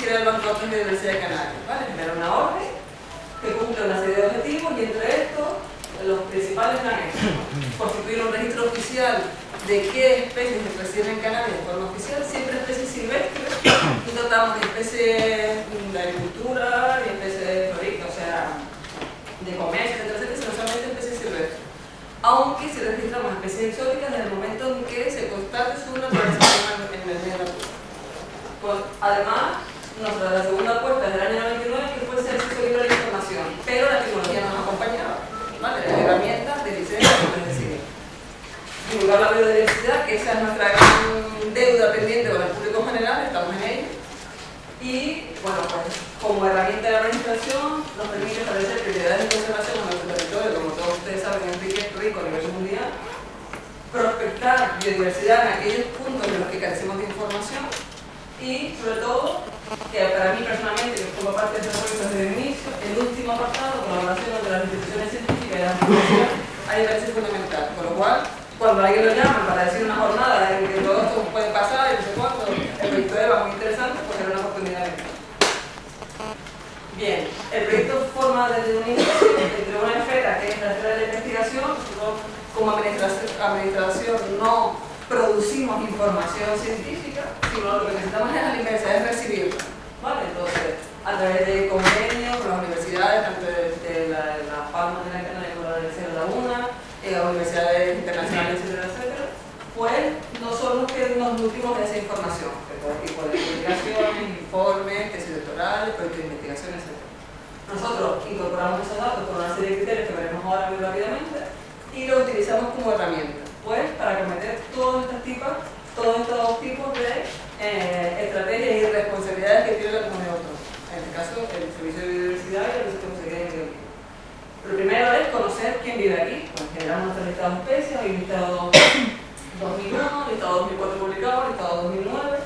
sería el Banco de Datos de la Universidad de Canarias, ¿vale? Genera una orden que cumple una serie de objetivos y entre estos los principales anexos: constituir un registro oficial de qué especies se presiden en Canarias de forma oficial, siempre especies silvestres, y tratamos de especies de agricultura y especies florícolas, o sea, de comercio, etcétera, sino solamente especies silvestres. Aunque si registramos especies exóticas desde el momento en que se constate su naturalización en el medio natural. Además, la segunda apuesta es del año 99, que fue el acceso libre a la información, pero la tecnología nos acompañaba, ¿vale? Las herramientas de licencia, es decir, divulgar la biodiversidad, que esa es nuestra gran deuda pendiente con el público general, estamos en ello. Y, bueno, pues como herramienta de la administración nos permite establecer prioridades de conservación en nuestro territorio, como todos ustedes saben, es rico a nivel mundial, prospectar biodiversidad en aquellos puntos en los que carecemos de información y, sobre todo, que para mí personalmente, que formo parte de este proyecto desde el inicio, el último apartado, colaboración entre las instituciones científicas y las instituciones, a mí me parece fundamental. Con lo cual, cuando alguien lo llama para decir una jornada en que todo esto puede pasar y no sé cuánto, el proyecto EVA muy interesante, pues era una oportunidad de esto. Bien, el proyecto forma desde un inicio entre una esfera que es la esfera de la investigación. Nosotros como administración no producimos información científica, sino lo que necesitamos es a la inversa, es recibirla, ¿vale? Entonces, a través de convenios con las universidades, tanto de Las Palmas de la Canaria como la Universidad de la UNA, las universidades internacionales, etcétera, pues no son los que nos nutrimos de esa información, de todo tipo de publicaciones, informes, tesis doctorales, proyectos de investigación, etc. Nosotros incorporamos esos datos con una serie de criterios que veremos ahora muy rápidamente y lo utilizamos como herramienta, pues para cometer todos estos tipos de estrategias y responsabilidades que tiene la comunidad autónoma. En este caso, el Servicio de Biodiversidad y el Servicio de Consejería de Medio Ambiente. Lo primero es conocer quién vive aquí. Pues generamos nuestro listado de especies, hay un listado 2001, listado 2004 publicado, listado 2009,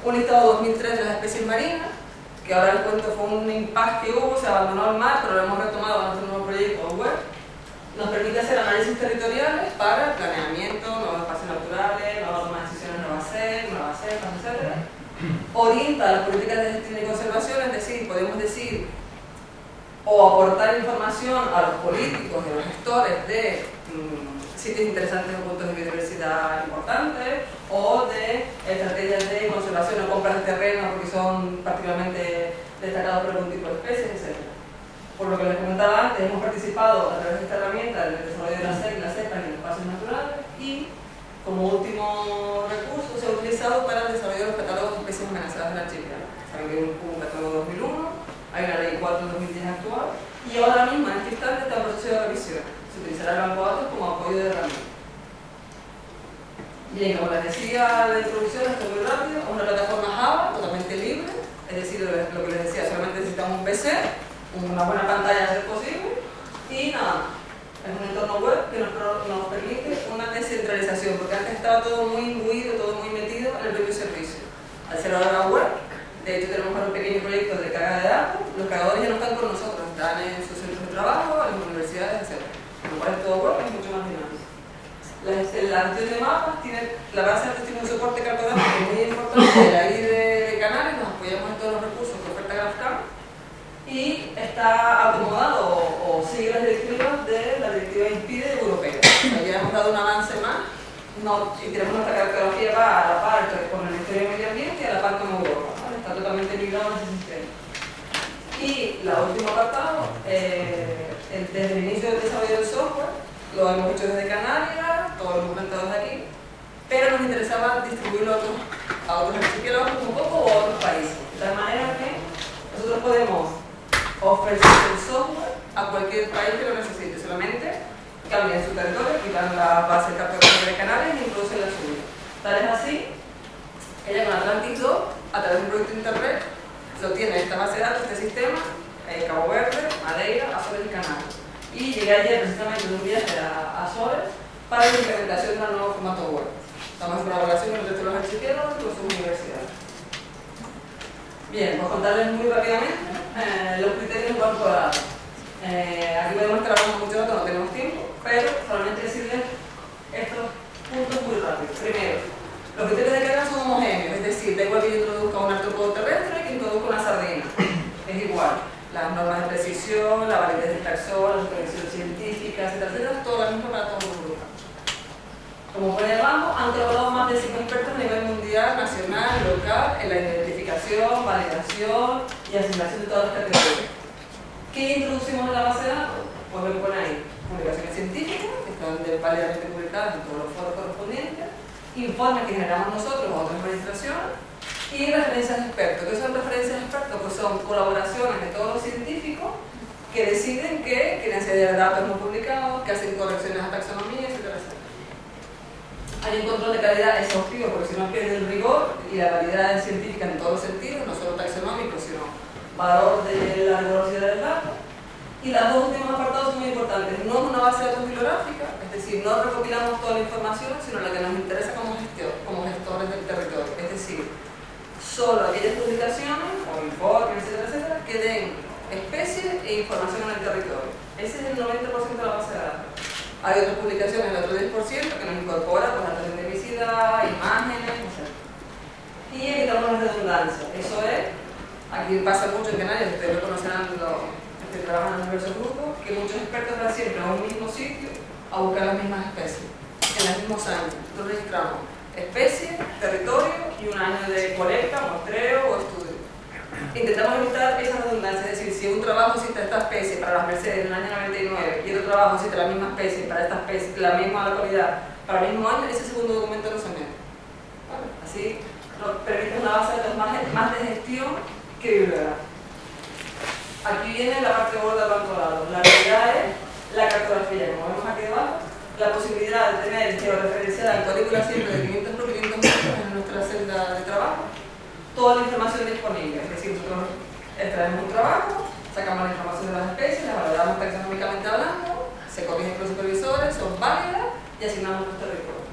un listado 2003 de las especies marinas, que ahora les cuento fue un impasse que hubo, se abandonó el mar, pero lo hemos retomado en nuestro nuevo proyecto web. Nos permite hacer análisis territoriales para planeamiento, nuevos espacios naturales, nuevas tomas de decisiones, nuevas cepas, etc. Orienta las políticas de gestión y conservación, es decir, podemos decir o aportar información a los políticos y a los gestores de sitios interesantes o puntos de biodiversidad importantes, o de estrategias de conservación o compras de terreno porque son particularmente destacados por algún tipo de especies, etc. Por lo que les comentaba antes, hemos participado a través de esta herramienta en el desarrollo de las cepas en espacios naturales y, como último recurso, se ha utilizado para el desarrollo de los catálogos de especies amenazadas del archipiélago. Saben que hay un catálogo 2001, hay una ley 4 de 2010 actual, y ahora mismo en este instante está en proceso de revisión. Se utilizará el banco de datos como apoyo de herramienta. Bien, como les decía en la introducción, esto es muy rápido, es una plataforma Java totalmente libre, es decir, lo que les decía, solamente necesitamos un PC, una buena pantalla a ser posible, y nada, es un entorno web que nos permite una descentralización, porque antes estaba todo muy imbuido, todo muy metido en el propio servicio. Al ser ahora web, de hecho tenemos un pequeño proyecto de carga de datos, los cargadores ya no están con nosotros, están en sus centros de trabajo, en las universidades, etc. Lo cual es todo web, es mucho más dinámico. La gestión de mapas, la base de datos tiene un soporte cartográfico muy importante de la I de Canarias, nos apoyamos en todos los recursos que oferta GrafCam, y está acomodado o sigue las directivas de la directiva INPIDE europea. O sea, ya hemos dado un avance más, y tenemos nuestra cartografía va a la par con el Ministerio de Medio Ambiente y a la par con Europa, ¿vale? Está totalmente migrado en ese sistema. Y la última apartado, desde el inicio del desarrollo del software, lo hemos hecho desde Canarias, todos los documentados aquí, pero nos interesaba distribuirlo a otros archipiélagos un poco o a otros países, de tal manera que nosotros podemos ofrecer el software a cualquier país que lo necesite, solamente cambian su territorio, quitan la base cartográfica de Canarias y introducen la suya. Tal es así que ya con Atlantic 2, a través de un proyecto de internet, lo tiene esta base de datos, este sistema, Cabo Verde, Madeira, Azores y Canarias. Y llegué ayer precisamente de un viaje a Azores para la implementación de un nuevo formato web. Estamos en colaboración con el resto de los archipiélagos y con sus universidades. Bien, pues contarles muy rápidamente los criterios en cuanto a datos. Aquí podemos estar hablando mucho datos, no tenemos tiempo, pero solamente decirles estos puntos muy rápidos. Primero, los criterios de carga son homogéneos, es decir, da igual que yo introduzca un artrópodo terrestre que introduzca una sardina. igual. Las normas de precisión, la validez del taxón, la supervisión científica, etcétera, etcétera, todo lo mismo para todos los grupos. Como pone abajo, han colaborado más de 5 expertos a nivel mundial, nacional, local, en la identificación, validación y asignación de todas las categorías. ¿Qué introducimos en la base de datos? Pues lo que pone ahí, publicaciones científicas, que están válidamente publicadas en todos los foros correspondientes, informes que generamos nosotros o otras administraciones, y referencias de expertos. ¿Qué son referencias de expertos? Pues son colaboraciones de todos los científicos que deciden que quieren acceder a datos no publicados, que hacen correcciones a taxonomía, etcétera, etcétera. Hay un control de calidad exhaustivo, porque si no pierde el rigor y la validez científica en todos los sentidos, no solo taxonómico, sino valor de la rigorosidad del dato. Y los dos últimos apartados son muy importantes. No es una base de datos bibliográfica, es decir, no recopilamos toda la información, sino la que nos interesa como gestores del territorio. Es decir, solo aquellas publicaciones o informes, etcétera, etcétera, que den especies e información en el territorio. Ese es el 90% de la base de datos. Hay otras publicaciones, el otro 10%, que nos incorpora pues, datos de endemicidad, imágenes, etc. Y evitamos la redundancia. Eso es, aquí pasa mucho en Canarias, ustedes lo conocerán los que trabajan en diversos grupos, que muchos expertos van siempre a un mismo sitio a buscar las mismas especies, en los mismos años. Nosotros registramos especie, territorio y un año de colecta, muestreo o estudio. Intentamos evitar esa redundancia, es decir, si un trabajo cita esta especie para las Mercedes en el año 99 y otro trabajo cita la misma especie para esta especie, la misma localidad para el mismo año, ese segundo documento no se mete. ¿Vale? Así nos permite una base de datos más de gestión que bibliográfica. Aquí viene la parte gorda del banco de datos. La realidad es la cartografía, como vemos aquí debajo, la posibilidad de tener georreferenciada en cuadrícula siempre de 500 por 500 metros en nuestra celda de trabajo, toda la información disponible. Es decir, nosotros extraemos un trabajo, sacamos la información de las especies, las valoramos taxonómicamente hablando, se corrigen con los supervisores, son válidas y asignamos los territorios.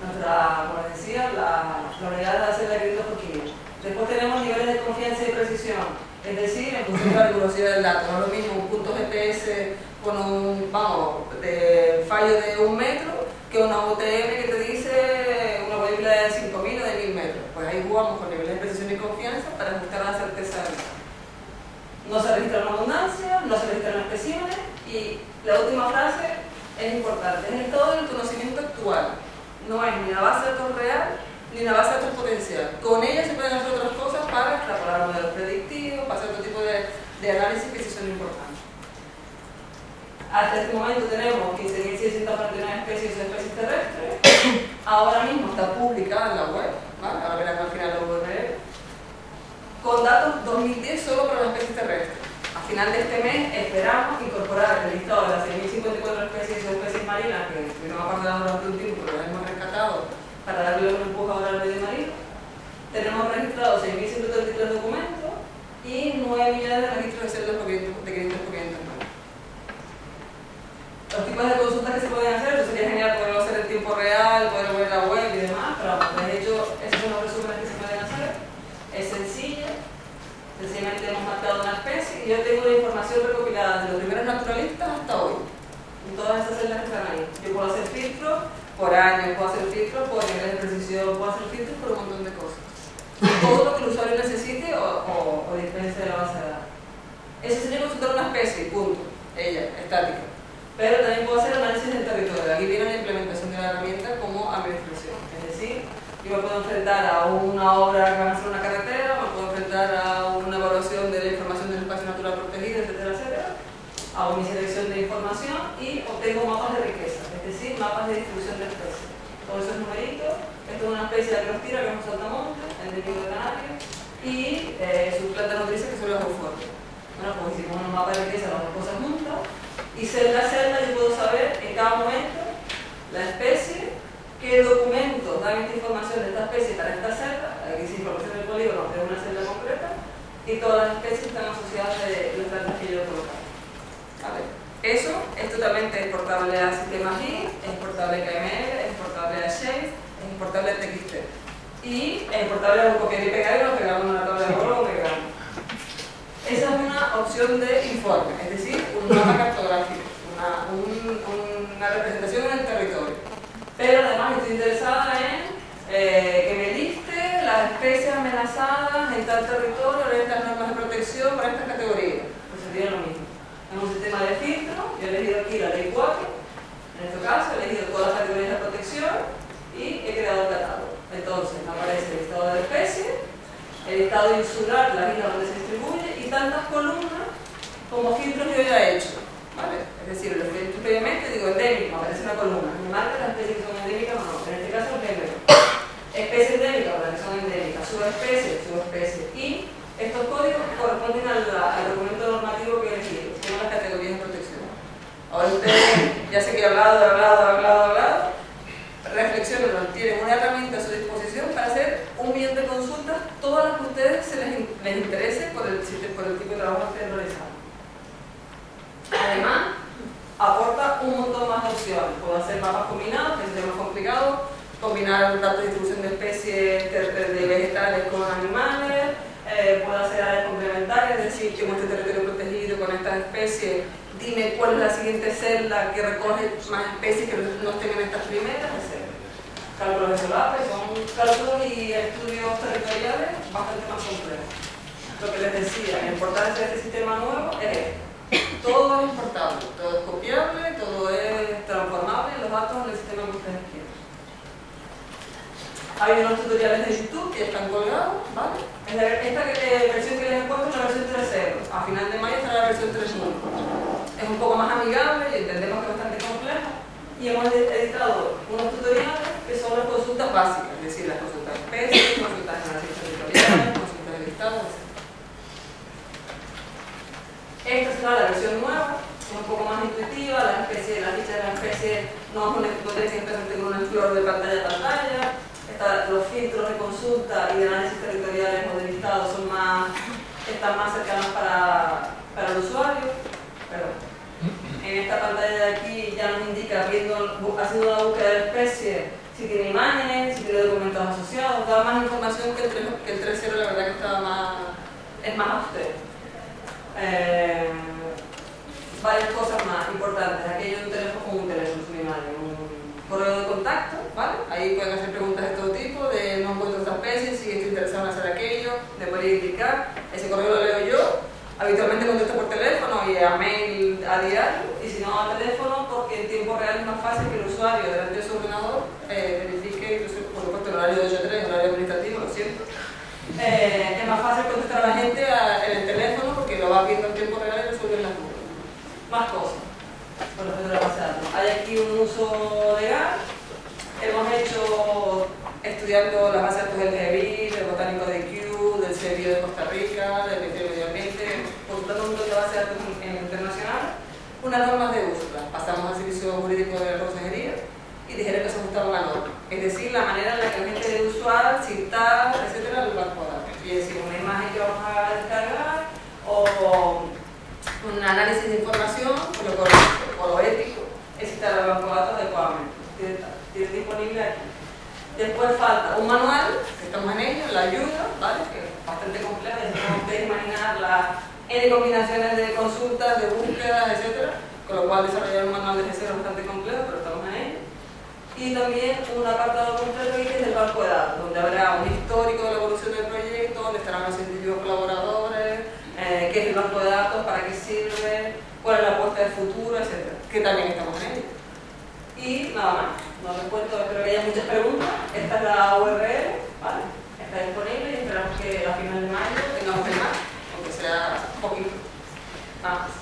Nuestra, como les decía, la unidad de la celda de 500 por 500. Después tenemos niveles de confianza y precisión, es decir, en función de la rigurosidad del dato. No es lo mismo un punto GPS con un de fallo de 1 metro que una UTM que te dice una variable de 5.000 o de 1.000 metros. Pues ahí jugamos con niveles de precisión y confianza para ajustar la certeza del dato. No se registra una abundancia, no se registran especímenes y la última frase es importante, es el estado del conocimiento actual. No es ni la base de datos real ni la base de datos potencial. Con ella se pueden hacer otras cosas para extrapolar modelos predictivos, para hacer otro tipo de análisis que sí son importantes. Hasta este momento tenemos 15.649 especies o especies terrestres. Ahora mismo está publicada en la web, ¿vale? Ahora verán al final la URL, con datos 2010 solo para las especies terrestres. A final de este mes esperamos incorporar el listado de las 6.054 especies o especies marinas que estuvieron apartadas durante un tiempo, pero las hemos rescatado para darle un empuje ahora al medio marino. Tenemos registrados 6.133 documentos y 9 millones de registros de celdas de 500 por 500 metros. Los tipos de consultas que se pueden hacer, eso sería genial poderlo hacer en tiempo real, poderlo ver en la web y demás, pero de hecho esos son los resúmenes que se pueden hacer. Es sencilla, sencillamente hemos marcado una especie y yo tengo la información recopilada de los primeros naturalistas hasta hoy, en todas esas celdas que están ahí. Yo puedo hacer filtros por año, puedo hacer filtros por niveles de precisión, puedo hacer filtros por un montón de cosas. Todo lo que el usuario necesite o dispense de la base de datos. Eso sería consultar una especie, punto, ella, estática. Pero también puedo hacer análisis del territorio. Aquí viene la implementación de la herramienta como administración. Es decir, yo me puedo enfrentar a una obra que va a ser una carretera, me puedo enfrentar a una evaluación de la información del espacio natural protegido, etcétera, etcétera. Hago mi selección de información y obtengo mapas de riqueza, es decir, mapas de distribución de especies. Todos esos numeritos, esto es una especie de acrostira que es un saltamonte, endémico de Canarias, y sus plantas nutricias que son los euforbias. Bueno, pues hicimos un mapa de riqueza, las dos cosas juntas, y celda a celda yo puedo saber en cada momento la especie, qué documentos dan esta información de esta especie para esta celda, aquí dice información del polígono de una celda concreta, y todas las especies están asociadas de las plantas que yo he colocado. ¿Vale? Eso es totalmente exportable a sistemas GIS, es exportable a KML, es exportable a Shape, es exportable a TXT. Y es exportable a un copiar y pegar y lo pegamos en una tabla de bolo o pegamos. Esa es una opción de informe, es decir, un mapa cartográfico, una representación en el territorio. Pero además estoy interesada en que me liste las especies amenazadas en tal territorio, en estas normas de protección para estas categorías. Pues sería lo mismo. Es un sistema de filtro, yo he elegido aquí la ley 4, en este caso he elegido todas las categorías de protección y he creado el catálogo. Entonces me aparece el listado de especies, el listado insular, la isla donde se distribuye y tantas columnas como filtros que yo ya he hecho. ¿Vale? Es decir, lo que he hecho previamente, digo endémico, aparece una columna, me marca las especies que son endémicas o no, en este caso es negro. Especies endémicas, las que son endémicas, subespecies y estos códigos corresponden al documento normativo que he elegido, que son las categorías de protección. Ahora ustedes, ya sé que he hablado, reflexionen, tienen una herramienta a su disposición para hacer un millón de consultas, todas las que a ustedes les interese por el tipo de trabajo que estén realizando. Además, aporta un montón más de opciones. Puedo hacer mapas combinados, que es más complicado, combinar datos de distribución de especies de vegetales con animales, puedo hacer áreas complementarias, es decir, que en este territorio protegido con estas especies, dime cuál es la siguiente celda que recoge más especies que no estén en estas primeras, etc. Cálculos de solares, son cálculos y estudios territoriales bastante más complejos. Lo que les decía, la importancia de este sistema nuevo es esto. Todo es importable, todo es copiable, todo es transformable en los datos en el sistema que ustedes quieran. Hay unos tutoriales de YouTube que están colgados, ¿vale? Esta versión que les he puesto es la versión 3.0. A final de mayo estará la versión 3.1. Es un poco más amigable y entendemos que es bastante compleja. Y hemos editado unos tutoriales que son las consultas básicas, es decir, las consultas de especies, consultas de análisis territoriales, consultas de listados, etc. Esta será la versión nueva, es un poco más intuitiva, la ficha de la especie no tiene que estar presente con un explorador de pantalla a pantalla, los filtros de consulta y de análisis territoriales o de listados están más cercanos para el usuario. Perdón. En esta pantalla de aquí ya nos indica, haciendo una búsqueda de especie, si tiene imágenes, si tiene documentos asociados, da más información que el 3.0, la verdad que es más austero. Varias cosas más importantes. Aquí hay un teléfono sin imagen, un correo de contacto, ¿vale? Ahí pueden hacer preguntas de todo tipo, de no encuentro esta especie, si estoy interesado en hacer aquello, de poder indicar. Ese correo lo leo yo, habitualmente contesto por teléfono y a mail a diario, y si no a teléfono, porque en tiempo real es más fácil que el usuario delante de su ordenador verifique, por supuesto, el horario de 8 a 3, el horario administrativo, lo siento. Es más fácil contestar a la gente en el teléfono porque lo va viendo en tiempo real y resuelve las dudas. Más cosas con respecto a la base de datos. Hay aquí un uso legal. Hemos hecho estudiando las bases de datos del GEBI, del Botánico de Kew, del CEBIO de Costa Rica, del Ministerio de Medio Ambiente, consultando un montón de bases de datos internacional, unas normas de uso. Las pasamos al servicio jurídico de la consejería y dijeron que se ajustaban a normas. Es decir, la manera en la que la gente debe usar, citar, etcétera, los bancos de datos. Es decir, una imagen que vamos a descargar o un análisis de información, por lo correcto, por lo ético, es citar al banco de datos adecuadamente. Tiene disponible aquí. Después falta un manual, que estamos en ello, la ayuda, ¿vale? Que es bastante compleja, ya se pueden ustedes imaginar las N combinaciones de consultas, de búsquedas, etcétera, con lo cual desarrollar un manual de gestión es bastante complejo, pero estamos en ello. Y también un apartado completo que es el banco de datos, donde habrá un histórico de la evolución del proyecto, donde estarán los científicos colaboradores, qué es el banco de datos, para qué sirve, cuál es la apuesta de futuro, etc. Que también estamos en ello. Y nada más, no les cuento, espero que haya muchas preguntas. Esta es la URL, ¿vale? Está disponible y esperamos que a final de mayo tengamos el más, aunque sea poquito. Nada más.